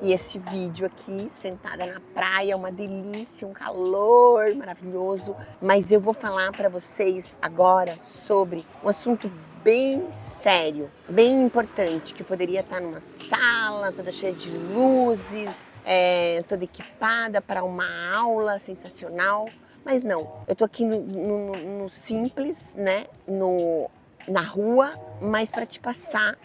E esse vídeo aqui, sentada na praia, uma delícia, um calor maravilhoso. Mas eu vou falar para vocês agora sobre um assunto bem sério, bem importante, que poderia estar numa sala toda cheia de luzes, toda equipada para uma aula sensacional. Mas não, eu tô aqui no simples, né, na rua, mas para te passar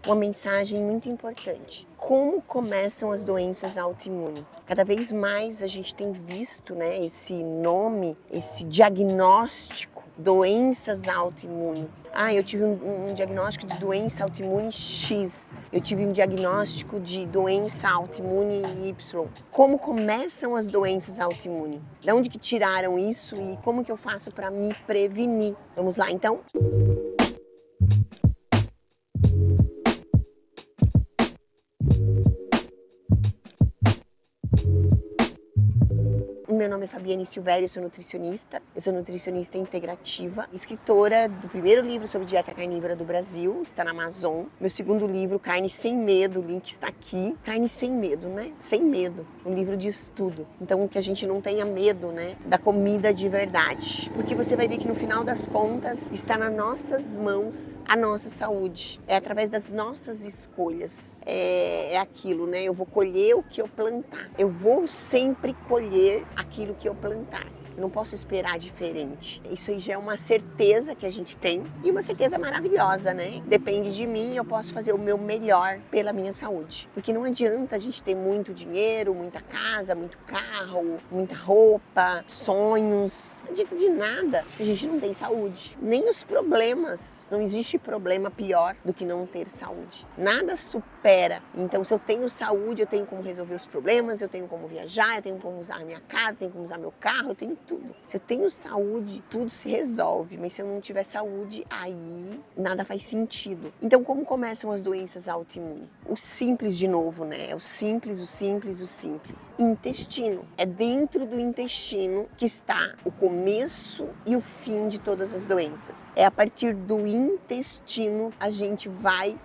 uma mensagem muito importante. Como começam as doenças autoimunes? Cada vez mais a gente tem visto, né, esse nome, esse diagnóstico, doenças autoimunes. Eu tive um diagnóstico de doença autoimune X. Eu tive um diagnóstico de doença autoimune Y. Como começam as doenças autoimunes? De onde que tiraram isso e como que eu faço para me prevenir? Vamos lá, então? Meu nome é Fabiane Silvério, eu sou nutricionista integrativa, escritora do primeiro livro sobre dieta carnívora do Brasil, está na Amazon. Meu segundo livro, Carne Sem Medo, o link está aqui. Carne Sem Medo, né? Sem medo, um livro de estudo. Então, que a gente não tenha medo, né, da comida de verdade. Porque você vai ver que no final das contas, está nas nossas mãos a nossa saúde. É através das nossas escolhas. É aquilo, né? Eu vou colher o que eu plantar. Eu vou sempre colher aquilo que eu plantar. Eu não posso esperar diferente. Isso aí já é uma certeza que a gente tem e uma certeza maravilhosa, né? Depende de mim, eu posso fazer o meu melhor pela minha saúde. Porque não adianta a gente ter muito dinheiro, muita casa, muito carro, muita roupa, sonhos. Não adianta de nada se a gente não tem saúde. Nem os problemas. Não existe problema pior do que não ter saúde. Nada supera. Então, se eu tenho saúde, eu tenho como resolver os problemas, eu tenho como viajar, eu tenho como usar a minha casa, eu tenho como usar meu carro, eu tenho tudo. Se eu tenho saúde, tudo se resolve, mas se eu não tiver saúde, aí nada faz sentido. Então, como começam as doenças autoimunes? O simples de novo, né? É o simples. Intestino. É dentro do intestino que está o começo e o fim de todas as doenças. É a partir do intestino a gente vai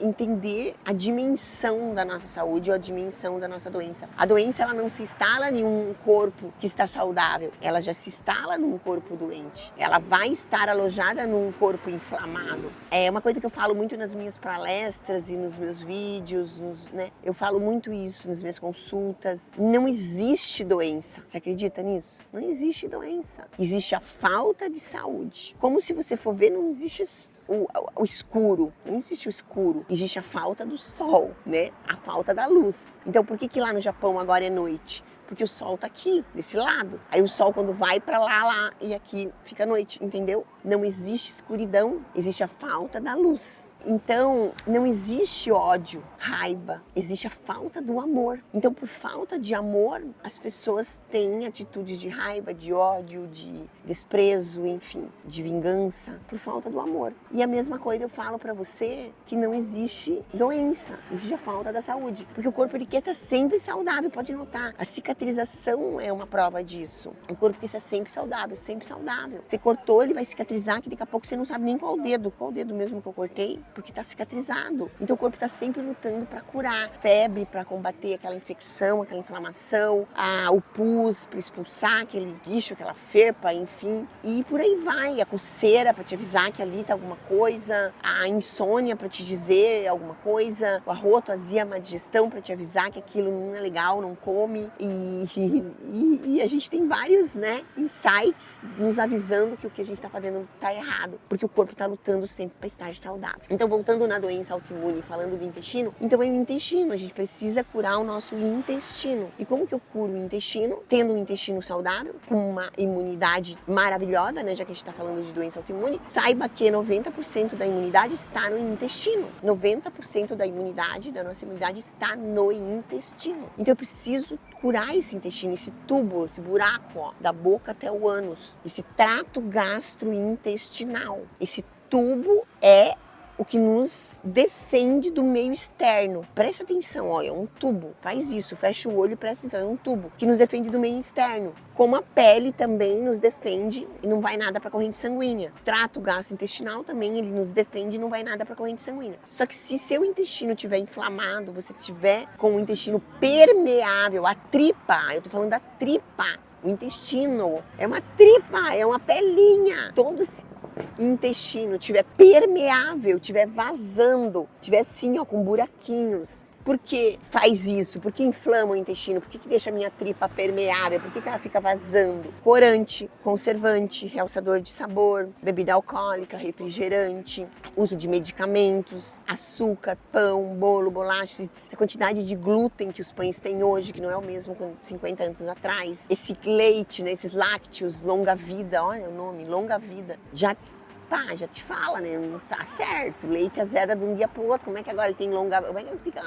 entender a dimensão da nossa saúde ou a dimensão da nossa doença. A doença, ela não se instala em um corpo que está saudável. Ela já se instala num corpo doente. Ela vai estar alojada num corpo inflamado. É uma coisa que eu falo muito nas minhas palestras e nos meus vídeos, né? Eu falo muito isso nas minhas consultas. Não existe doença. Você acredita nisso? Não existe doença. Existe a falta de saúde. Como se você for ver, não existe o escuro, não existe o escuro, existe a falta do sol, né? A falta da luz. Então, por que lá no Japão agora é noite? Porque o sol tá aqui, desse lado. Aí o sol quando vai pra lá e aqui fica noite, entendeu? Não existe escuridão, existe a falta da luz. Então, não existe ódio, raiva, existe a falta do amor. Então, por falta de amor, as pessoas têm atitudes de raiva, de ódio, de desprezo, enfim, de vingança, por falta do amor. E a mesma coisa eu falo pra você que não existe doença, existe a falta da saúde. Porque o corpo ele quer estar sempre saudável, pode notar. A cicatrização é uma prova disso. O corpo quer estar sempre saudável, sempre saudável. Você cortou, ele vai cicatrizar, que daqui a pouco você não sabe nem qual dedo mesmo que eu cortei, porque está cicatrizado. Então o corpo está sempre lutando para curar. Febre para combater aquela infecção, aquela inflamação, o pus para expulsar aquele bicho, aquela ferpa, enfim. E por aí vai. A coceira para te avisar que ali está alguma coisa, a insônia para te dizer alguma coisa, o arroto, azia, má digestão para te avisar que aquilo não é legal, não come. E a gente tem vários, né, insights nos avisando que o que a gente está fazendo está errado, porque o corpo está lutando sempre para estar saudável. Então, voltando na doença autoimune, falando do intestino, então é o intestino, a gente precisa curar o nosso intestino. E como que eu curo o intestino? Tendo um intestino saudável, com uma imunidade maravilhosa, né, já que a gente está falando de doença autoimune, saiba que 90% da imunidade está no intestino. 90% da imunidade, da nossa imunidade, está no intestino. Então, eu preciso curar esse intestino, esse tubo, esse buraco, ó, da boca até o ânus, esse trato gastrointestinal. Esse tubo é o que nos defende do meio externo. Presta atenção, olha, é um tubo. Faz isso, fecha o olho e presta atenção, é um tubo que nos defende do meio externo. Como a pele também nos defende e não vai nada para a corrente sanguínea. Trato gastrointestinal também, ele nos defende e não vai nada para a corrente sanguínea. Só que se seu intestino estiver inflamado, você tiver com o intestino permeável, a tripa, eu tô falando da tripa, o intestino é uma tripa, é uma pelinha. Todo esse intestino tiver permeável, tiver vazando, tiver assim, ó, com buraquinhos. Por que faz isso? Por que inflama o intestino? Por que deixa a minha tripa permeável? Por que ela fica vazando? Corante, conservante, realçador de sabor, bebida alcoólica, refrigerante, uso de medicamentos, açúcar, pão, bolo, bolachas, a quantidade de glúten que os pães têm hoje, que não é o mesmo com 50 anos atrás. Esse leite, né, esses lácteos, longa vida, olha o nome, longa vida, já te fala, né? Não tá certo. Leite azeda de um dia pro outro. Como é que agora ele tem longa... Como é que ele fica...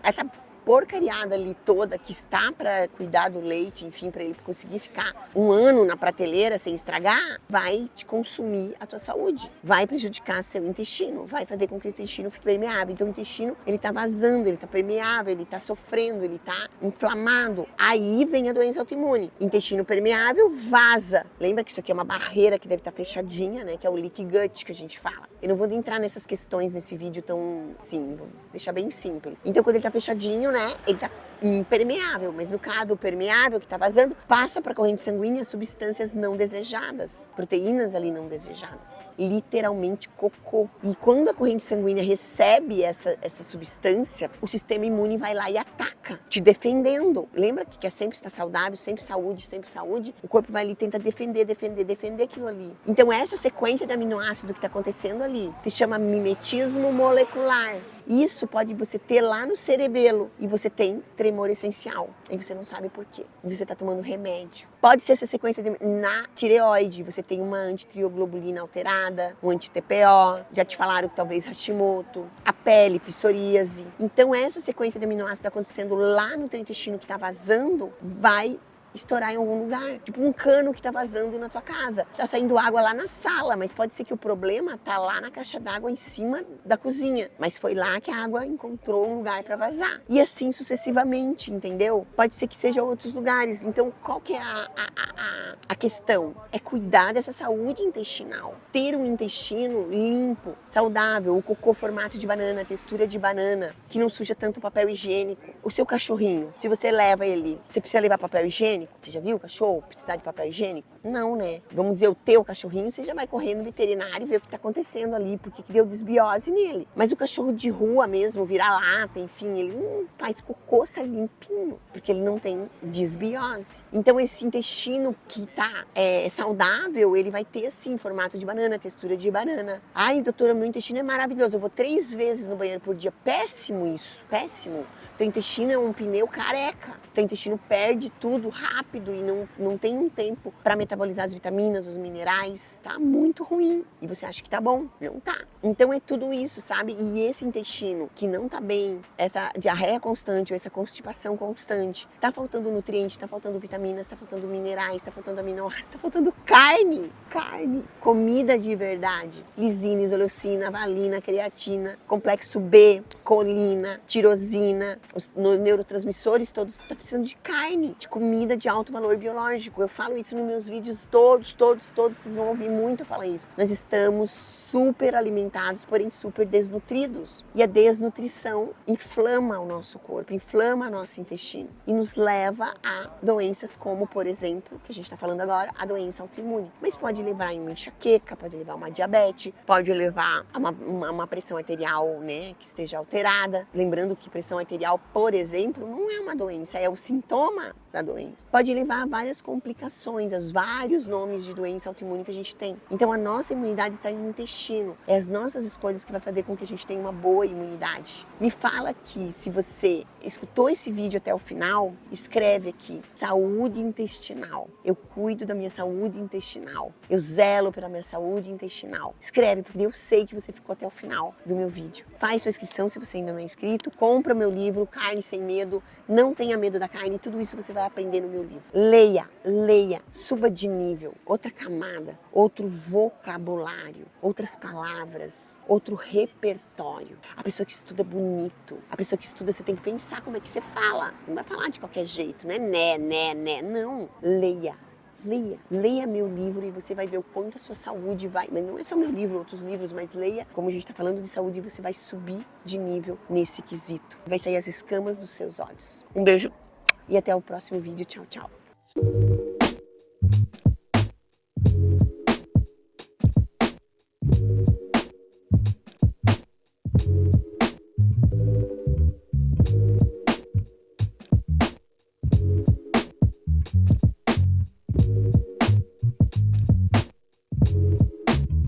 Essa porcariada ali toda que está para cuidar do leite, enfim, para ele conseguir ficar um ano na prateleira sem estragar, vai te consumir a tua saúde. Vai prejudicar seu intestino. Vai fazer com que o intestino fique permeável. Então o intestino, ele tá vazando, ele tá permeável, ele tá sofrendo, ele tá inflamado. Aí vem a doença autoimune. Intestino permeável, vaza. Lembra que isso aqui é uma barreira que deve estar fechadinha, né? Que é o leaky gut que a gente fala. Eu não vou entrar nessas questões nesse vídeo tão, sim, vou deixar bem simples. Então quando ele tá fechadinho, né? Ele tá impermeável, mas no caso o permeável que tá vazando, passa para a corrente sanguínea substâncias não desejadas, proteínas ali não desejadas. Literalmente cocô. E quando a corrente sanguínea recebe essa substância, o sistema imune vai lá e ataca, te defendendo. Lembra que quer sempre estar saudável, sempre saúde, sempre saúde? O corpo vai ali e tenta defender aquilo ali. Então essa sequência de aminoácido que está acontecendo ali, que se chama mimetismo molecular. Isso pode você ter lá no cerebelo e você tem tremor essencial e você não sabe por quê. E você está tomando remédio. Pode ser essa sequência na tireoide, você tem uma antitrioglobulina alterada, um anti-TPO, já te falaram que talvez Hashimoto, a pele, psoríase. Então essa sequência de aminoácidos acontecendo lá no teu intestino que está vazando, vai estourar em algum lugar, tipo um cano que tá vazando na tua casa. Tá saindo água lá na sala, mas pode ser que o problema tá lá na caixa d'água em cima da cozinha, mas foi lá que a água encontrou um lugar para vazar. E assim sucessivamente, entendeu? Pode ser que seja outros lugares. Então, qual que é a questão? É cuidar dessa saúde intestinal. Ter um intestino limpo, saudável, o cocô formato de banana, textura de banana, que não suja tanto o papel higiênico. O seu cachorrinho, se você leva ele, você precisa levar papel higiênico? Você já viu o cachorro precisar de papel higiênico? Não, né? Vamos dizer, o teu cachorrinho, você já vai correr no veterinário e ver o que está acontecendo ali, porque que deu desbiose nele. Mas o cachorro de rua mesmo, vira-lata, enfim, ele não faz cocô, sai limpinho, porque ele não tem desbiose. Então esse intestino que tá saudável, ele vai ter assim, formato de banana, textura de banana. Ai, doutora, meu intestino é maravilhoso, eu vou 3 vezes no banheiro por dia. Péssimo isso, péssimo. Teu intestino é um pneu careca. Teu intestino perde tudo rápido e não tem um tempo para metabolizar as vitaminas, os minerais. Tá muito ruim. E você acha que tá bom? Não tá. Então é tudo isso, sabe? E esse intestino que não tá bem, essa diarreia constante ou essa constipação constante, tá faltando nutrientes, tá faltando vitaminas, tá faltando minerais, tá faltando aminoácidos, tá faltando carne, comida de verdade. Lisina, isoleucina, valina, creatina, complexo B, colina, tirosina, os neurotransmissores todos, tá precisando de carne, de comida de alto valor biológico. Eu falo isso nos meus vídeos todos, vocês vão ouvir muito eu falar isso. Nós estamos super alimentados, porém super desnutridos. E a desnutrição inflama o nosso corpo, inflama nosso intestino e nos leva a doenças como, por exemplo, que a gente está falando agora, a doença autoimune. Mas pode levar a uma enxaqueca, pode levar a uma diabetes, pode levar a uma pressão arterial, né, que esteja alterada. Lembrando que pressão arterial, por exemplo, não é uma doença, é o sintoma da doença. Pode levar a várias complicações, aos vários nomes de doença autoimune que a gente tem. Então a nossa imunidade está no intestino. É as nossas escolhas que vai fazer com que a gente tenha uma boa imunidade. Me fala aqui, se você escutou esse vídeo até o final, escreve aqui, saúde intestinal. Eu cuido da minha saúde intestinal. Eu zelo pela minha saúde intestinal. Escreve, porque eu sei que você ficou até o final do meu vídeo. Faz sua inscrição se você ainda não é inscrito. Compra o meu livro, Carne Sem Medo. Não tenha medo da carne. Tudo isso você vai aprender no meu livro. Leia, suba de nível. Outra camada, outro vocabulário, outras palavras. outro repertório. A pessoa que estuda bonito, a pessoa que estuda, você tem que pensar como é que você fala. Não vai falar de qualquer jeito, né? Né. Não. Leia. Leia meu livro e você vai ver o quanto a sua saúde vai, mas não é só meu livro, outros livros, mas leia, como a gente está falando de saúde, você vai subir de nível nesse quesito. Vai sair as escamas dos seus olhos. Um beijo e até o próximo vídeo. Tchau, tchau.